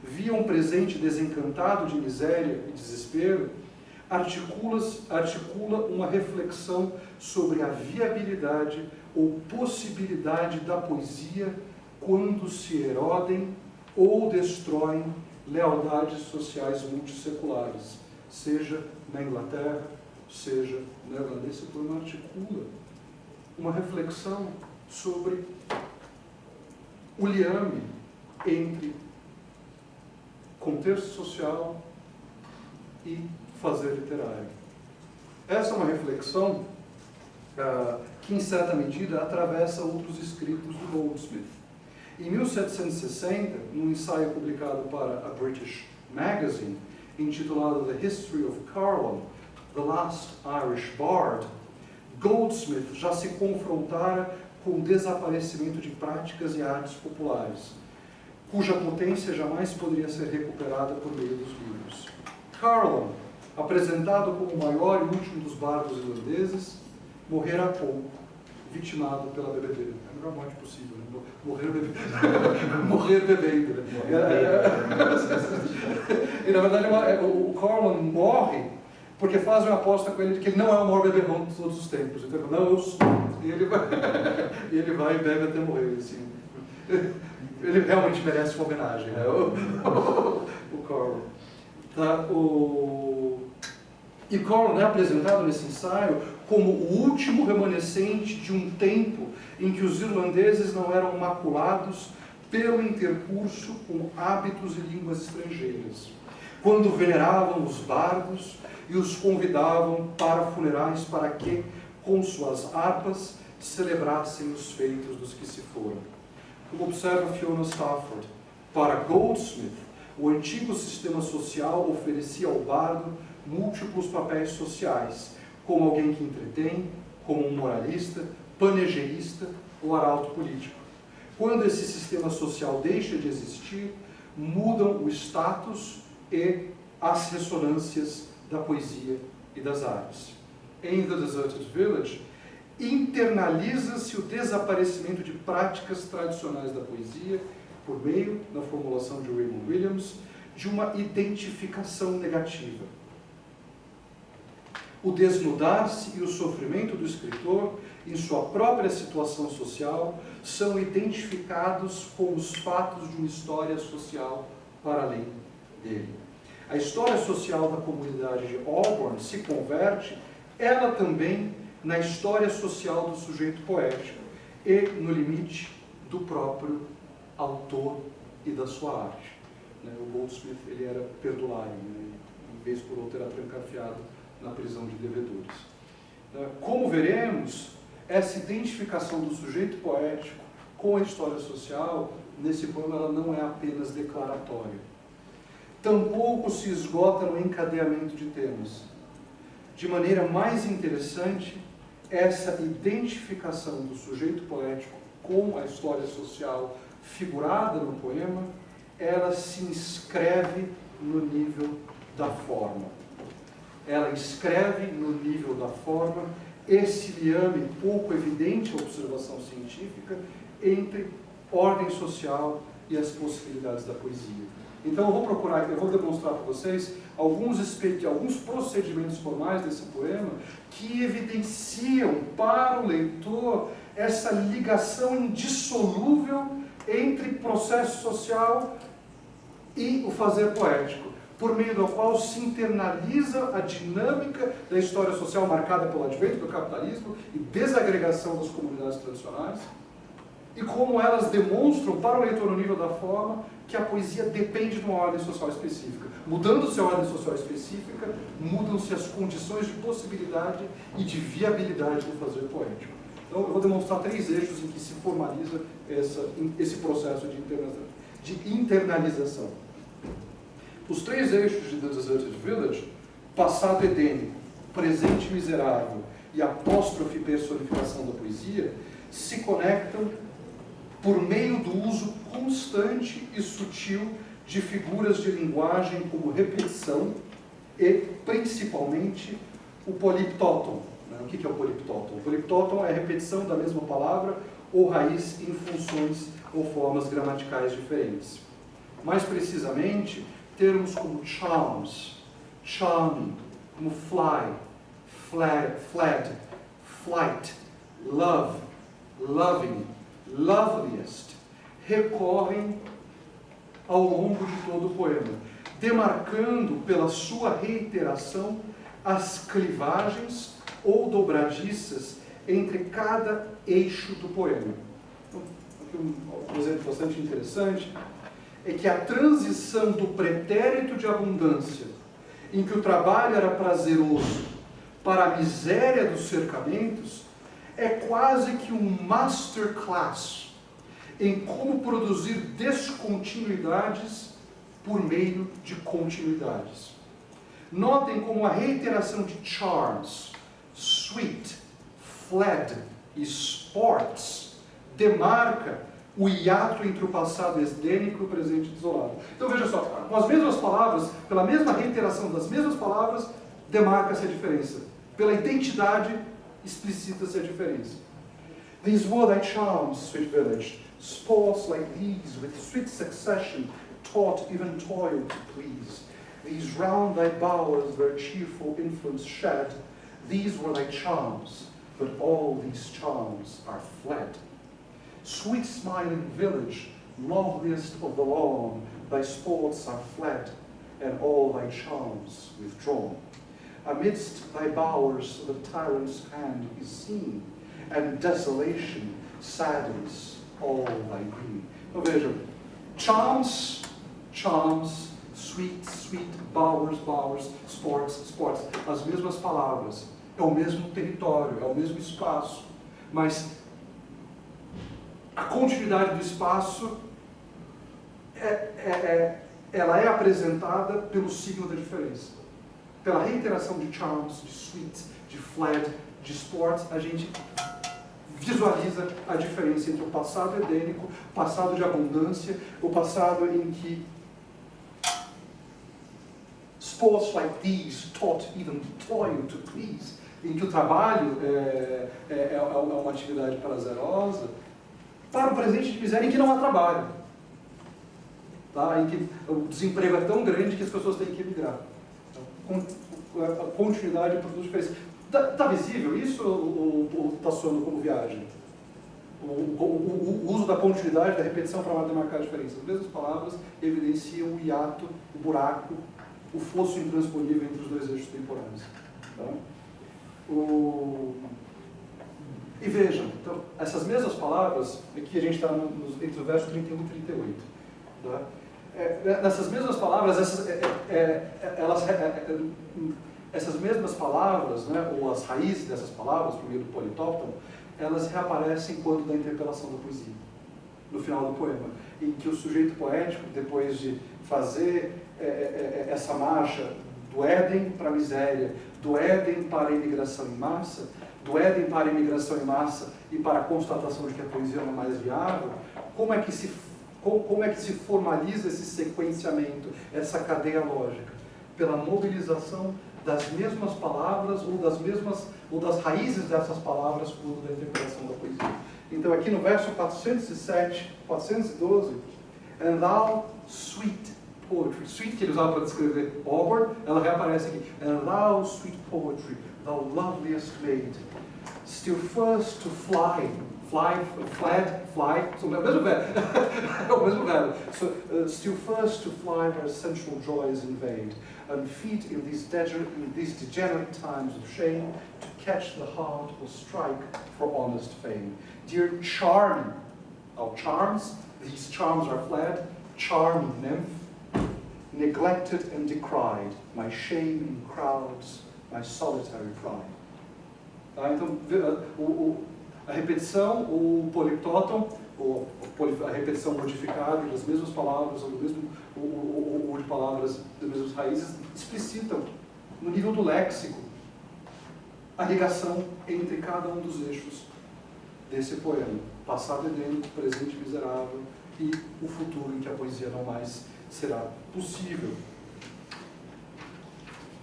via um presente desencantado de miséria e desespero, articula uma reflexão sobre a viabilidade ou possibilidade da poesia quando se erodem ou destroem lealdades sociais multisseculares, seja na Inglaterra, seja na Irlanda. Esse poema articula uma reflexão sobre o liame entre contexto social e fazer literário. Essa é uma reflexão que, em certa medida, atravessa outros escritos do Goldsmith. Em 1760, num ensaio publicado para a British Magazine, intitulado The History of Carlyle, The Last Irish Bard, Goldsmith já se confrontara com o desaparecimento de práticas e artes populares, cuja potência jamais poderia ser recuperada por meio dos livros. Carlyle, apresentado como o maior e último dos bardos irlandeses, morrera há pouco, vitimado pela bebedeira. É a melhor morte possível, né? Morrer bebendo. Morrer bebendo. E na verdade o Carlyle morre porque fazem uma aposta com ele de que ele não é o maior beberrão de todos os tempos. Então, não, eu sou. E ele vai e bebe até morrer. Assim. Ele realmente merece uma homenagem, né? O Carlyle. Tá, E Carlyle é apresentado nesse ensaio como o último remanescente de um tempo em que os irlandeses não eram maculados pelo intercurso com hábitos e línguas estrangeiras, quando veneravam os bardos e os convidavam para funerais para que, com suas harpas, celebrassem os feitos dos que se foram. Como observa Fiona Stafford, para Goldsmith, o antigo sistema social oferecia ao bardo múltiplos papéis sociais, como alguém que entretém, como um moralista, panegeísta ou arauto político. Quando esse sistema social deixa de existir, mudam o status e as ressonâncias da poesia e das artes. Em The Deserted Village, internaliza-se o desaparecimento de práticas tradicionais da poesia por meio, na formulação de Raymond Williams, de uma identificação negativa. O desnudar-se e o sofrimento do escritor em sua própria situação social são identificados com os fatos de uma história social para além dele. A história social da comunidade de Auburn se converte, ela também, na história social do sujeito poético e, no limite, do próprio autor e da sua arte. O Goldsmith ele era perdulário, em vez por outro era trancafiado na prisão de devedores. Como veremos, essa identificação do sujeito poético com a história social, nesse poema, ela não é apenas declaratória. Tampouco se esgota no encadeamento de temas. De maneira mais interessante, essa identificação do sujeito poético com a história social figurada no poema, ela se inscreve no nível da forma. Ela escreve no nível da forma esse liame pouco evidente à observação científica entre ordem social e as possibilidades da poesia. Então eu vou demonstrar para vocês alguns procedimentos formais desse poema que evidenciam para o leitor essa ligação indissolúvel entre processo social e o fazer poético, por meio do qual se internaliza a dinâmica da história social marcada pelo advento do capitalismo e desagregação das comunidades tradicionais, e como elas demonstram para o leitor no nível da forma que a poesia depende de uma ordem social específica. Mudando-se a ordem social específica, mudam-se as condições de possibilidade e de viabilidade do fazer poético. Então eu vou demonstrar 3 eixos em que se formaliza esse processo de internalização. Os 3 eixos de The Deserted Village, passado edênico, presente miserável e apóstrofe personificação da poesia, se conectam por meio do uso constante e sutil de figuras de linguagem como repetição e, principalmente, o poliptóton. O que é o poliptóton? O poliptóton é a repetição da mesma palavra ou raiz em funções ou formas gramaticais diferentes. Mais precisamente, termos como charms, charming, como fly, fled, flight, love, loving, loveliest, recorrem ao longo de todo o poema, demarcando pela sua reiteração as clivagens ou dobradiças entre cada eixo do poema. Então, aqui um exemplo bastante interessante é que a transição do pretérito de abundância, em que o trabalho era prazeroso, para a miséria dos cercamentos, é quase que um masterclass em como produzir descontinuidades por meio de continuidades. Notem como a reiteração de charms, sweet, fled e sports demarca o hiato entre o passado esdênico e o presente desolado. Então veja só, com as mesmas palavras, pela mesma reiteração das mesmas palavras, demarca-se a diferença. Pela identidade, explicita-se a diferença. These were thy charms, sweet village, sports like these with sweet succession taught even toil to please. These round thy bowers where cheerful influence shed, these were thy charms, but all these charms are fled. Sweet smiling village, loveliest of the lawn, thy sports are fled, and all thy charms withdrawn. Amidst thy bowers the tyrant's hand is seen, and desolation saddens all thy green. Então vejam, charms, charms, sweet, sweet, bowers, bowers, sports, sports, as mesmas palavras, é o mesmo território, é o mesmo espaço, mas a continuidade do espaço ela é apresentada pelo signo da diferença. Pela reiteração de charms, de sweet, de fled, de sports, a gente visualiza a diferença entre o passado edênico, o passado de abundância, o passado em que sports like these taught even toil to please, em que o trabalho é uma atividade prazerosa, para o presente de miséria em que não há trabalho, tá? Em que o desemprego é tão grande que as pessoas têm que emigrar. A continuidade produz diferença. Está visível isso ou está soando como viagem? O uso da continuidade, da repetição para demarcar a diferença. As mesmas palavras evidenciam o hiato, o buraco, o fosso intransponível entre os dois eixos temporais. Tá? E vejam, então, essas mesmas palavras, aqui a gente está entre o verso 31 e 38. Tá? Nessas mesmas palavras, essas mesmas palavras, né, ou as raízes dessas palavras, por meio do politópton, elas reaparecem quando da interpelação da poesia, no final do poema, em que o sujeito poético, depois de fazer essa marcha do Éden para a miséria, do Éden para a imigração em massa, do Éden para a imigração em massa e para a constatação de que a poesia não é mais viável, como é que se formaliza esse sequenciamento, essa cadeia lógica? Pela mobilização das mesmas palavras ou das raízes dessas palavras quando da interpretação da poesia. Então aqui no verso 407, 412, and thou sweet poetry, sweet que ele usava para descrever Auburn, ela reaparece aqui, and thou sweet poetry, thou loveliest maid, still first to fly, so é o mesmo verbo, é o mesmo verbo. So, still first to fly where sensual joys invade, and feet in these degenerate times of shame, to catch the heart or strike for honest fame. Dear charming, our charms, these charms are fled, charming nymph, neglected and decried, my shame in crowds, my solitary pride. Tá? Então, a repetição, o politóton, a repetição modificada das mesmas palavras, ou de palavras das mesmas raízes, explicitam, no nível do léxico, a ligação entre cada um dos eixos desse poema. Passado edênico, presente miserável e o futuro em que a poesia não mais será possível.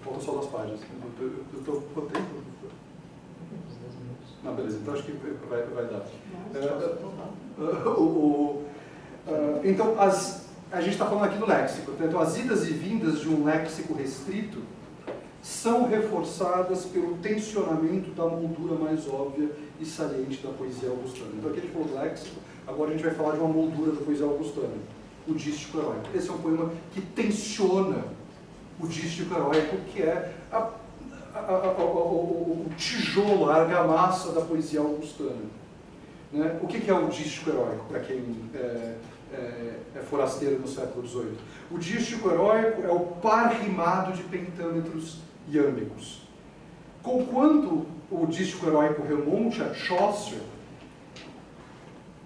Faltam só 2 páginas. Eu estou quanto tempo? Não, beleza, então acho que vai dar. Então, a gente está falando aqui do léxico. Então, as idas e vindas de um léxico restrito são reforçadas pelo tensionamento da moldura mais óbvia e saliente da poesia augustana. Então, aqui a gente falou do léxico, agora a gente vai falar de uma moldura da poesia augustana, o dístico heróico. Esse é um poema que tensiona o dístico heróico, que é o tijolo, a argamassa da poesia augustana. Né? O que é o dístico heróico, para quem é forasteiro no século XVIII? O dístico heróico é o par rimado de pentâmetros iâmbicos. Conquanto o dístico heróico remonte a Chaucer,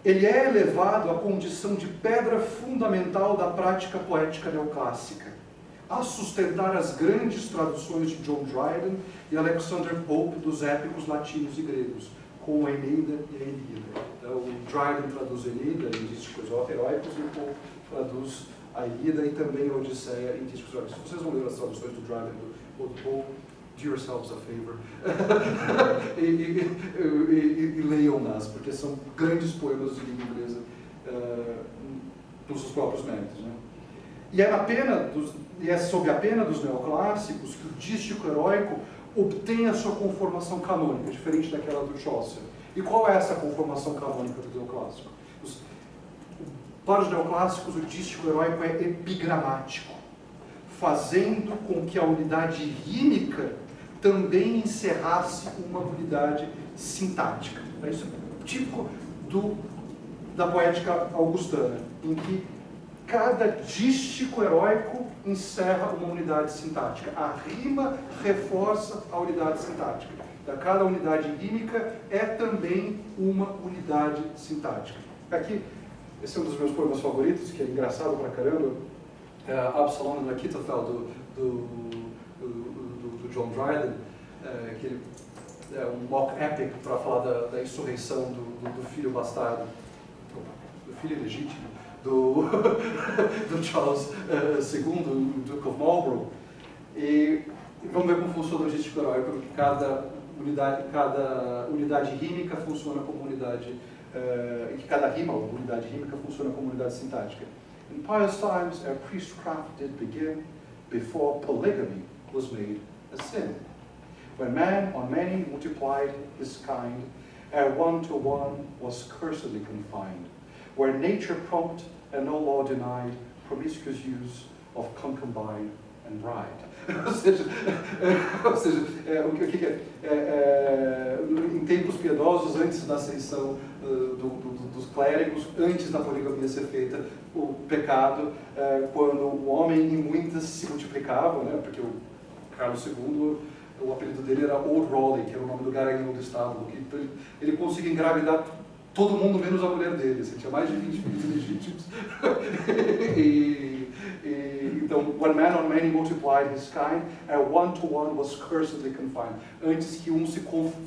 ele é elevado à condição de pedra fundamental da prática poética neoclássica, a sustentar as grandes traduções de John Dryden e Alexander Pope dos épicos latinos e gregos, com a Eneida e a Ilíada. Então, o Dryden traduz a Eneida em dísticos heróicos e o Pope traduz a Ilíada e também a Odisseia em dísticos heróicos. Se vocês vão ler as traduções do Dryden ou do Pope, do yourselves a favor e leiam-nas, porque são grandes poemas de língua inglesa dos seus próprios méritos. Né? E é sob a pena dos neoclássicos que o dístico heróico obtém a sua conformação canônica, diferente daquela do Chaucer. E qual é essa conformação canônica do neoclássico? Para os neoclássicos, o dístico heróico é epigramático, fazendo com que a unidade rímica também encerrasse uma unidade sintática. Isso é típico da poética augustana, em que cada dístico heróico encerra uma unidade sintática. A rima reforça a unidade sintática. Cada unidade rímica é também uma unidade sintática. Aqui, esse é um dos meus poemas favoritos, que é engraçado pra caramba, Absalom and Achitophel, do John Dryden, que é um mock epic para falar da insurreição do filho bastardo, do filho ilegítimo, do Charles II, Duke of Marlborough. E vamos ver como funciona o dístico heróico, porque cada unidade rímica funciona como unidade, e cada rima, ou unidade rímica, funciona como unidade sintática. In pious times, our priestcraft did begin, before polygamy was made a sin. When man on many multiplied his kind, our one-to-one was cursedly confined. Where nature prompt and no law denied, promiscuous use of concubine and bride. Ou seja, o que é? Em tempos piedosos, antes da ascensão dos clérigos, antes da poligamia ser feita, o pecado, quando o homem em muitas se multiplicava, né, porque o Carlos II, o apelido dele era Old Raleigh, que era o nome do garanhão do estábulo, então ele conseguia engravidar todo mundo menos a mulher dele, assim, tinha mais de 20 filhos legítimos. Então, when man on many multiplied his kind, one-to-one was cursedly confined. Antes que um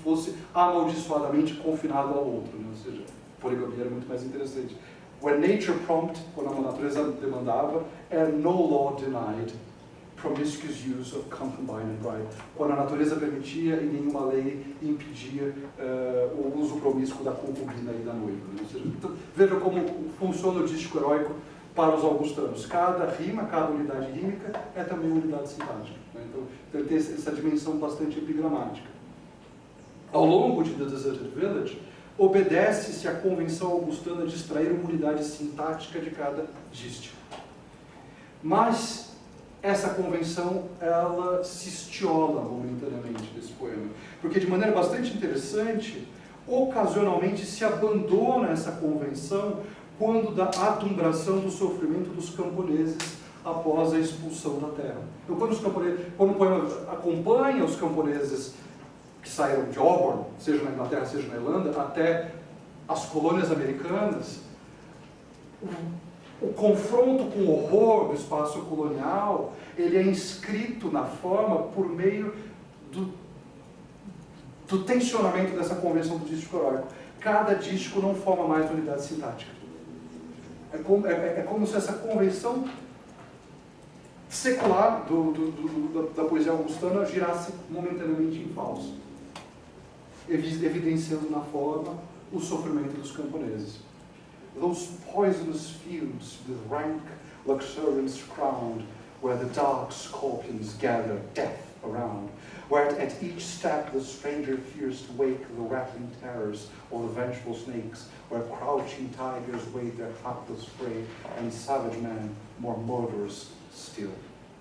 fosse amaldiçoadamente confinado ao outro, né? Ou seja, a poligamia era muito mais interessante. When nature prompt, quando a natureza demandava, and no law denied, promiscuous use of concubine and bride. Quando a natureza permitia e nenhuma lei impedia o uso promíscuo da concubina e da noiva. Ou seja, então, veja como funciona o dístico heróico para os augustanos. Cada rima, cada unidade rímica é também uma unidade sintática. Né? Então ele tem essa dimensão bastante epigramática. Ao longo de The Deserted Village, obedece-se à convenção augustana de extrair uma unidade sintática de cada dístico. Mas essa convenção, ela se estiola momentaneamente desse poema. Porque, de maneira bastante interessante, ocasionalmente se abandona essa convenção quando da adumbração do sofrimento dos camponeses após a expulsão da terra. Então, quando o poema acompanha os camponeses que saíram de Auburn, seja na Inglaterra, seja na Irlanda, até as colônias americanas, o confronto com o horror do espaço colonial, ele é inscrito na forma por meio do tensionamento dessa convenção do dístico heróico. Cada dístico não forma mais unidade sintática. É como se essa convenção secular da poesia augustana girasse momentaneamente em falso, evidenciando na forma o sofrimento dos camponeses. Those poisonous fields with rank luxuriance crowned, where the dark scorpions gather death around, where at each step the stranger fears to wake the rattling terrors of the vengeful snakes, where crouching tigers wait their hapless prey, and savage men more murderous still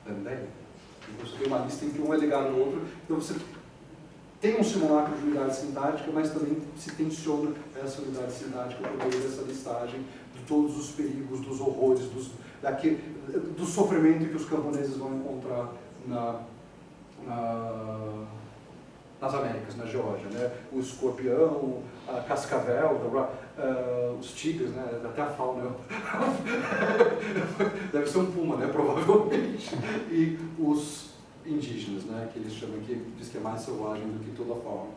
than they. Então você tem uma lista em que um é ligado ao outro, então você Tem um simulacro de unidade sintática, mas também se tensiona essa unidade sintática por meio dessa listagem de todos os perigos, dos horrores, do sofrimento que os camponeses vão encontrar nas Américas, na Geórgia, né? O escorpião, a cascavel, os tigres, né? Até a fauna, deve ser um puma, né? Provavelmente, e os indígenas, né? Que eles chamam aqui, diz que é mais selvagem do que toda a fauna.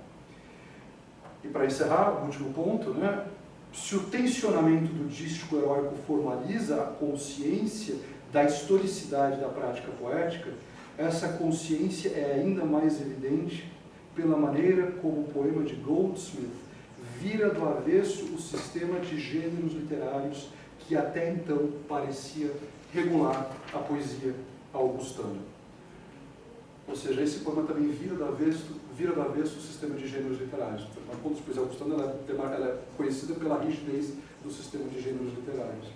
E para encerrar, o último ponto, né? Se o tensionamento do dístico heróico formaliza a consciência da historicidade da prática poética, essa consciência é ainda mais evidente pela maneira como o poema de Goldsmith vira do avesso o sistema de gêneros literários que até então parecia regular a poesia augustana. Ou seja, esse poema também vira do avesso o sistema de gêneros literários. Quando a poesia augustana ela é conhecida pela rigidez do sistema de gêneros literários.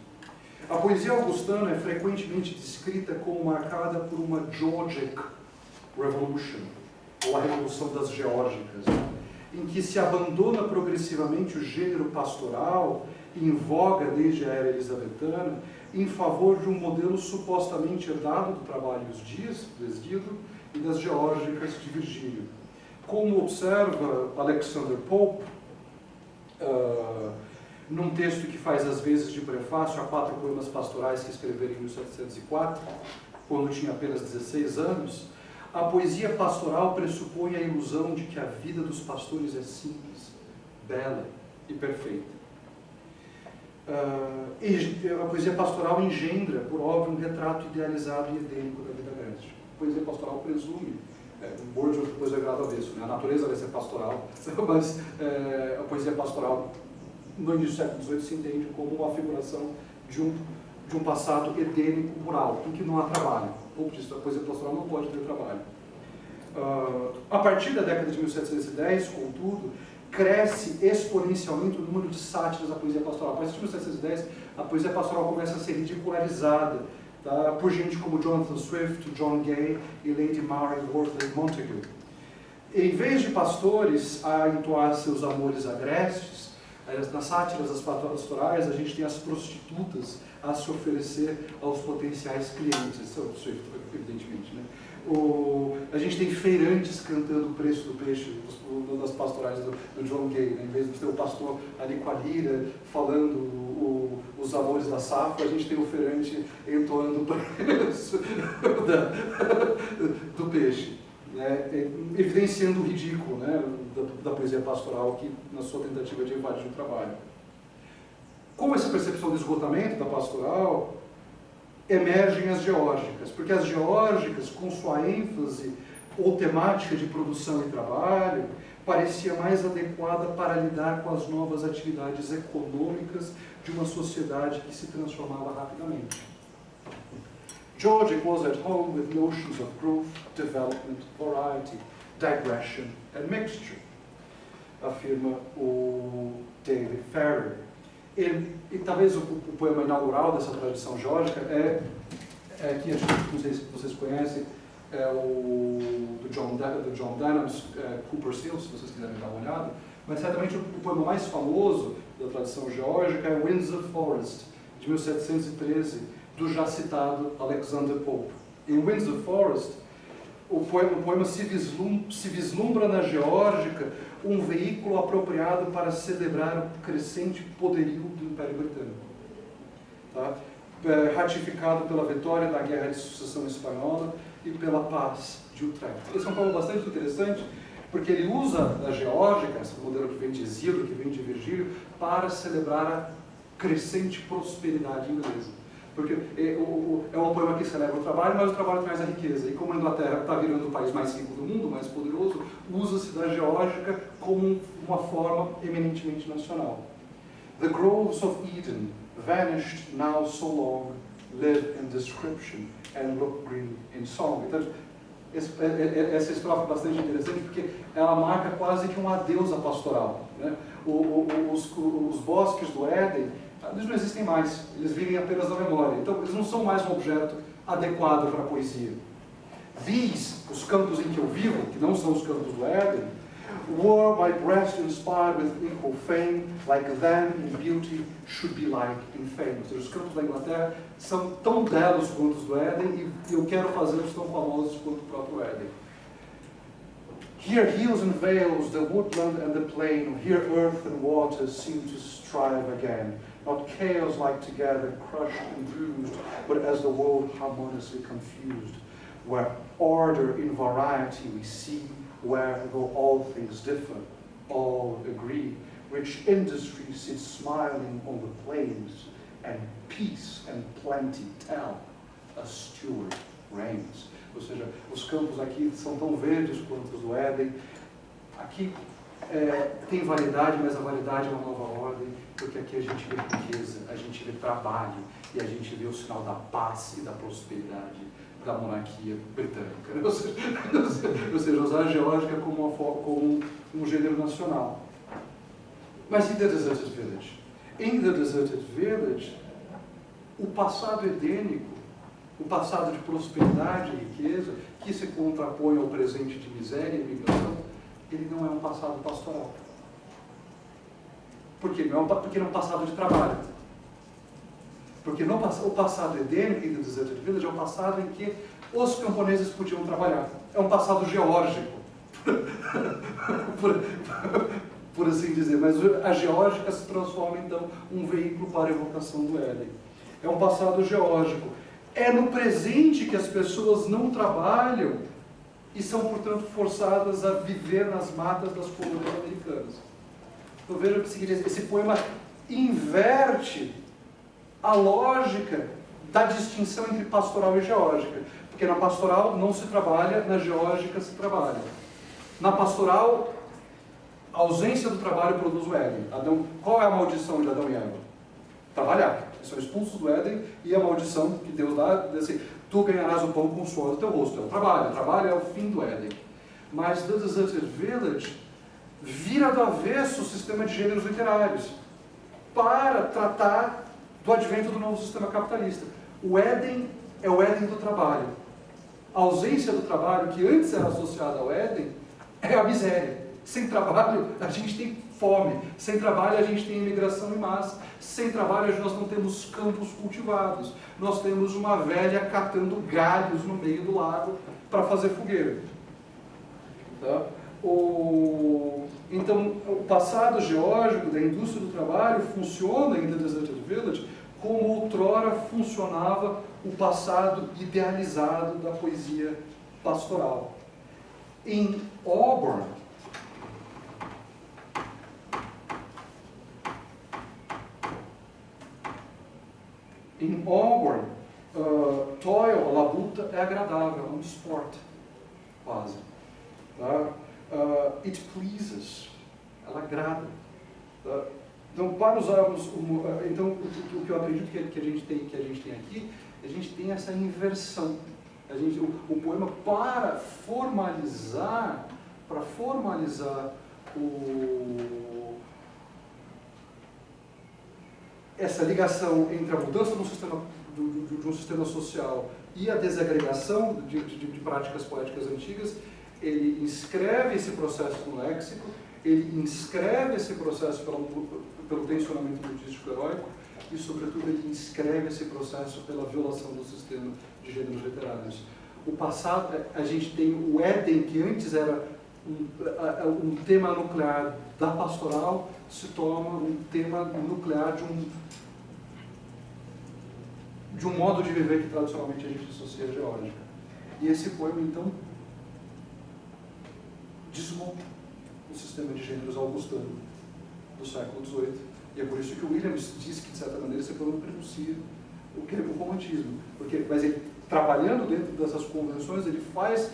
A poesia augustana é frequentemente descrita como marcada por uma Georgic Revolution, ou a Revolução das Geórgicas, em que se abandona progressivamente o gênero pastoral, em voga desde a era elizabetana, em favor de um modelo supostamente herdado do trabalho dos Dias, do Esguido, e das Geórgicas de Virgílio. Como observa Alexander Pope, num texto que faz às vezes de prefácio a 4 poemas pastorais que escreveram em 1704, quando tinha apenas 16 anos, a poesia pastoral pressupõe a ilusão de que a vida dos pastores é simples, bela e perfeita. A poesia pastoral engendra, por óbvio, um retrato idealizado e edênico da vida grande. A poesia pastoral presume, Bourdieu depois é grado avesso, né? A natureza vai ser pastoral, mas a poesia pastoral, no início do século XVIII, se entende como uma figuração de um passado edênico rural, em que não há trabalho. Pouco disso, a poesia pastoral não pode ter trabalho. A partir da década de 1710, contudo, cresce exponencialmente o número de sátiras da poesia pastoral. A partir de 1710, a poesia pastoral começa a ser ridicularizada, tá, por gente como Jonathan Swift, John Gay e Lady Mary Wortley Montagu. Em vez de pastores a entoar seus amores agrestes, nas sátiras das pastorais, a gente tem as prostitutas a se oferecer aos potenciais clientes, Swift, evidentemente, né? A gente tem feirantes cantando o preço do peixe das pastorais do John Gay, né? Em vez de ter o pastor ali com a lira falando os amores da safra, a gente tem o feirante entoando o preço do peixe, né? Evidenciando o ridículo, né, da poesia pastoral que, na sua tentativa de evadir o trabalho. Com essa percepção do esgotamento da pastoral, emergem as geórgicas, porque as geórgicas, com sua ênfase ou temática de produção e trabalho, parecia mais adequada para lidar com as novas atividades econômicas de uma sociedade que se transformava rapidamente. Georgic was at home with notions of growth, development, variety, digression and mixture, afirma o David Ferrer. E talvez o poema inaugural dessa tradição geórgica que não sei se vocês conhecem, é o do John Denham's Cooper's Hill, se vocês quiserem dar uma olhada, mas certamente o poema mais famoso da tradição geórgica é Winds of Forest, de 1713, do já citado Alexander Pope. Em Winds of Forest, o poema se vislumbra na Geórgica um veículo apropriado para celebrar o crescente poderio do Império Britânico, tá? Ratificado pela vitória da Guerra de Sucessão Espanhola e pela Paz de Utrecht. Esse é um poema bastante interessante, porque ele usa a Geórgica, esse modelo que vem de Hesíodo, que vem de Virgílio, para celebrar a crescente prosperidade inglesa. Porque é um poema que celebra o trabalho, mas o trabalho traz a riqueza. E como a Inglaterra está virando o país mais rico do mundo, mais poderoso, usa-se da Geórgica como uma forma eminentemente nacional. The groves of Eden, vanished now so long, live in description and look green in song. Então, essa estrofe é bastante interessante porque ela marca quase que uma deusa pastoral, né? Os bosques do Éden, eles não existem mais, eles vivem apenas na memória. Então, eles não são mais um objeto adequado para a poesia. Os campos em que eu vivo, que não são os campos do Éden, Were my breast inspired with equal fame, like them in beauty should be like in fame. Ou seja, os campos da Inglaterra são tão belos quanto os do Éden e eu quero fazê-los tão famosos quanto o próprio Éden. Here hills and vales, the woodland and the plain, here earth and waters seem to strive again. Not chaos like together, crushed and bruised, but as the world harmoniously confused. Where order in variety we see, where though all things differ, all agree. Rich industry sits smiling on the plains, and peace and plenty tell, a steward reigns. Ou seja, os campos aqui são tão verdes quanto os do Éden. Aqui tem variedade, mas a variedade é uma nova ordem, porque aqui a gente vê riqueza, a gente vê trabalho, e a gente vê o sinal da paz e da prosperidade da monarquia britânica. Ou seja, usar a geórgica como um gênero nacional. Mas em The Deserted Village? Em The Deserted Village, o passado edênico, o passado de prosperidade e riqueza, que se contrapõe ao presente de miséria e migração, ele não é um passado pastoral. Por quê? Porque não é um passado de trabalho. Porque o passado edênico em The Deserted Village é um passado em que os camponeses podiam trabalhar. É um passado geórgico, por assim dizer. Mas a geórgica se transforma, então, um veículo para a evocação do Éden. É um passado geórgico. É no presente que as pessoas não trabalham e são, portanto, forçadas a viver nas matas das colônias americanas. Então veja que esse poema inverte a lógica da distinção entre pastoral e geórgica. Porque na pastoral não se trabalha, na geórgica se trabalha. Na pastoral, a ausência do trabalho produz o Éden. Qual é a maldição de Adão e Eva? Trabalhar. Eles são expulsos do Éden e a maldição que Deus dá é assim, tu ganharás o pão com o suor do teu rosto. É o trabalho. O trabalho é o fim do Éden. Mas The Deserted Village vira do avesso o sistema de gêneros literários para tratar do advento do novo sistema capitalista. O Éden é o Éden do trabalho. A ausência do trabalho, que antes era associada ao Éden, é a miséria. Sem trabalho, a gente tem fome. Sem trabalho, a gente tem imigração em massa. Sem trabalho, nós não temos campos cultivados. Nós temos uma velha catando galhos no meio do lago para fazer fogueira. Tá? Então, o passado geórgico da indústria do trabalho funciona em The Deserted Village como outrora funcionava o passado idealizado da poesia pastoral. Em Auburn, toil, a labuta, é agradável, é um esporte, quase. Tá? It pleases, ela agrada. Tá? Então, para usarmos, então, o que eu acredito que a gente tem aqui, a gente tem essa inversão. O poema, para formalizar essa ligação entre a mudança de um sistema social e a desagregação de práticas poéticas antigas, ele inscreve esse processo no léxico, ele inscreve esse processo pelo tensionamento budístico heróico e, sobretudo, ele inscreve esse processo pela violação do sistema de gêneros literários. O passado, a gente tem o Éden, que antes era um tema nuclear da pastoral, se torna um tema nuclear de um modo de viver que tradicionalmente a gente associa à geórgica. E esse poema, então, desmonta o sistema de gêneros augustano do século XVIII. E é por isso que o Williams diz que, de certa maneira, esse poema prenuncia o que é o romantismo. Mas ele, trabalhando dentro dessas convenções, ele faz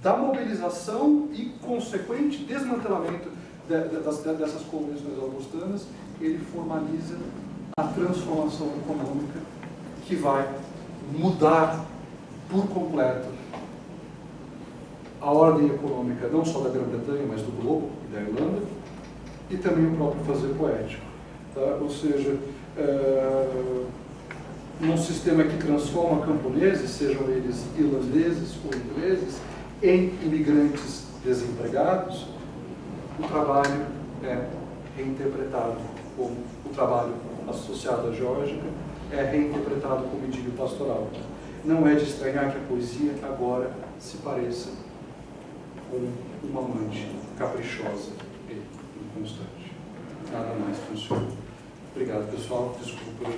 da mobilização e consequente desmantelamento dessas convenções augustanas, ele formaliza a transformação econômica que vai mudar por completo a ordem econômica, não só da Grã-Bretanha, mas do globo e da Irlanda, e também o próprio fazer poético. Tá? Ou seja, num sistema que transforma camponeses, sejam eles irlandeses ou ingleses, em imigrantes desempregados, o trabalho é reinterpretado como o trabalho associado à geórgica é reinterpretado como idílio pastoral. Não é de estranhar que a poesia agora se pareça com uma amante caprichosa e inconstante. Nada mais funciona. Obrigado, pessoal. Desculpa.